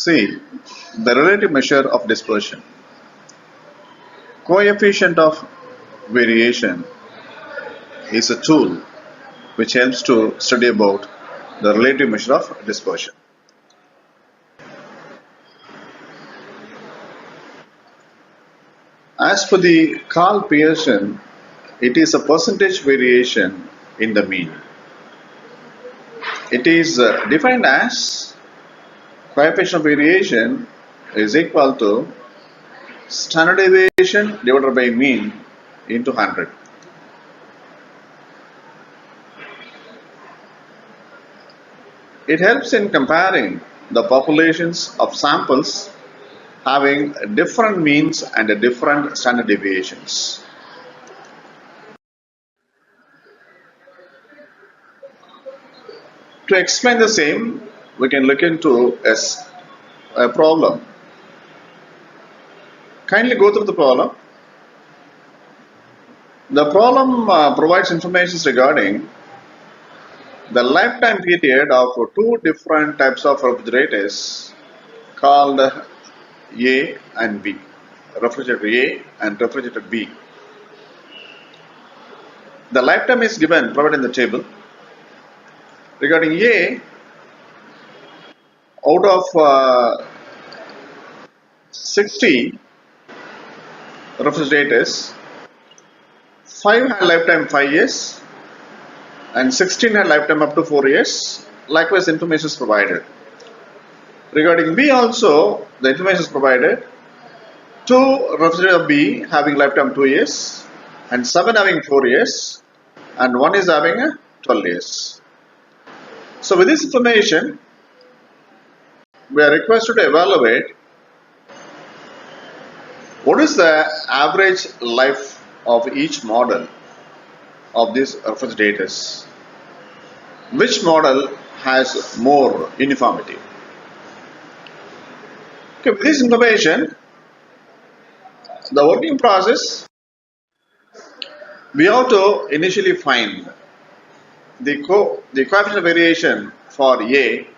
See, the relative measure of dispersion. Coefficient of variation is a tool which helps to study about the relative measure of dispersion. As per the Carl Pearson, it is a percentage variation in the mean. It is defined as coefficient of variation is equal to standard deviation divided by mean into 100. It helps in comparing the populations of samples having different means and different standard deviations. To explain the same, we can look into a problem. Kindly go through the problem. The problem provides information regarding the lifetime period of two different types of refrigerators called A and B, refrigerator A and refrigerator B. The lifetime is given provided in the table. Regarding A, out of 60 refrigerators, 5 had lifetime 5 years and 16 had lifetime up to 4 years. Likewise, information is provided. Regarding B also, the information is provided. 2 refrigerator B having lifetime 2 years and 7 having 4 years and 1 is having 12 years. So with this information, we are requested to evaluate what is the average life of each model of these refrigerators. Which model has more uniformity? Okay, with this information, the working process, we have to initially find the coefficient of variation for A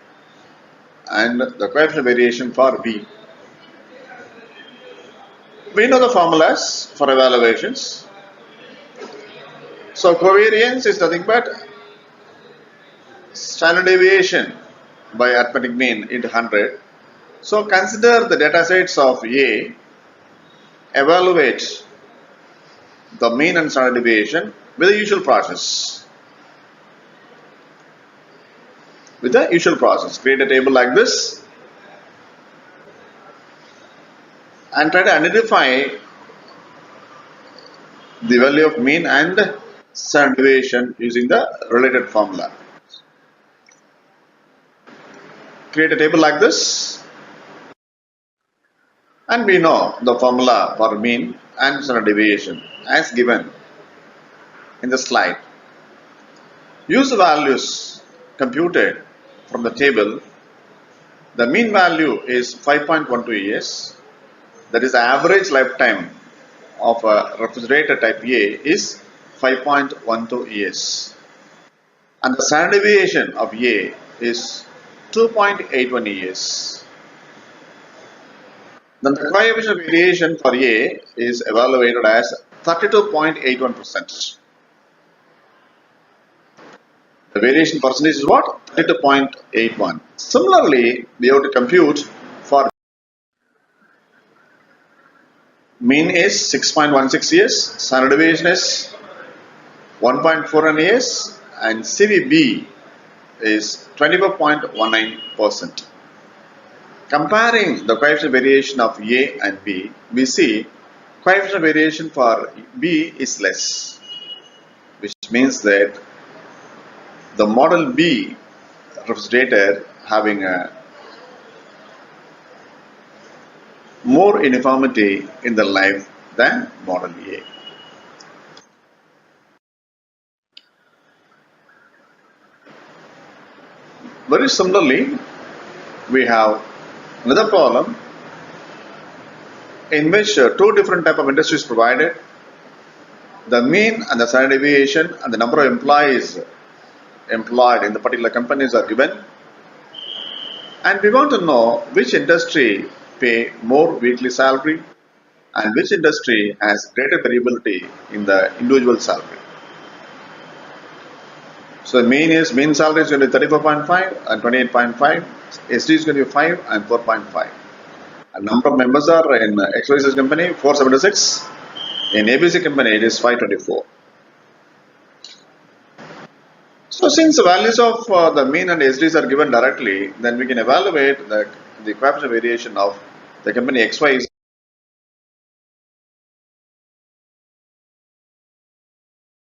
and the coefficient of variation for B. We know the formulas for evaluations. So covariance is nothing but standard deviation by arithmetic mean into 100. So consider the data sets of A, evaluate the mean and standard deviation with the usual process. Create a table like this and try to identify the value of mean and standard deviation using the related formula. Create a table like this and we know the formula for mean and standard deviation as given in the slide. Use the values computed from the table. The mean value is 5.12 years. That is the average lifetime of a refrigerator type A is 5.12 years. And the standard deviation of A is 2.81 years. Then the coefficient of variation for A is evaluated as 32.81%. The variation percentage is what? 32.81. Similarly, we have to compute for mean is 6.16 years, standard deviation is 1.41 years, and CVB is 24.19%. Comparing the coefficient variation of A and B, we see coefficient variation for B is less, which means that the model B refrigerator having a more uniformity in the life than model A. Very similarly, we have another problem in which two different type of industries provided. The mean and the standard deviation and the number of employees employed in the particular companies are given, And we want to know which industry pay more weekly salary and which industry has greater variability in the individual salary. So the mean salary is going to be 34.5 and 28.5. SD is going to be 5 and 4.5. And number of members are in XYZ company 476. In ABC company it is 524. So since the values of the mean and SDs are given directly, then we can evaluate the coefficient variation of the company XYZ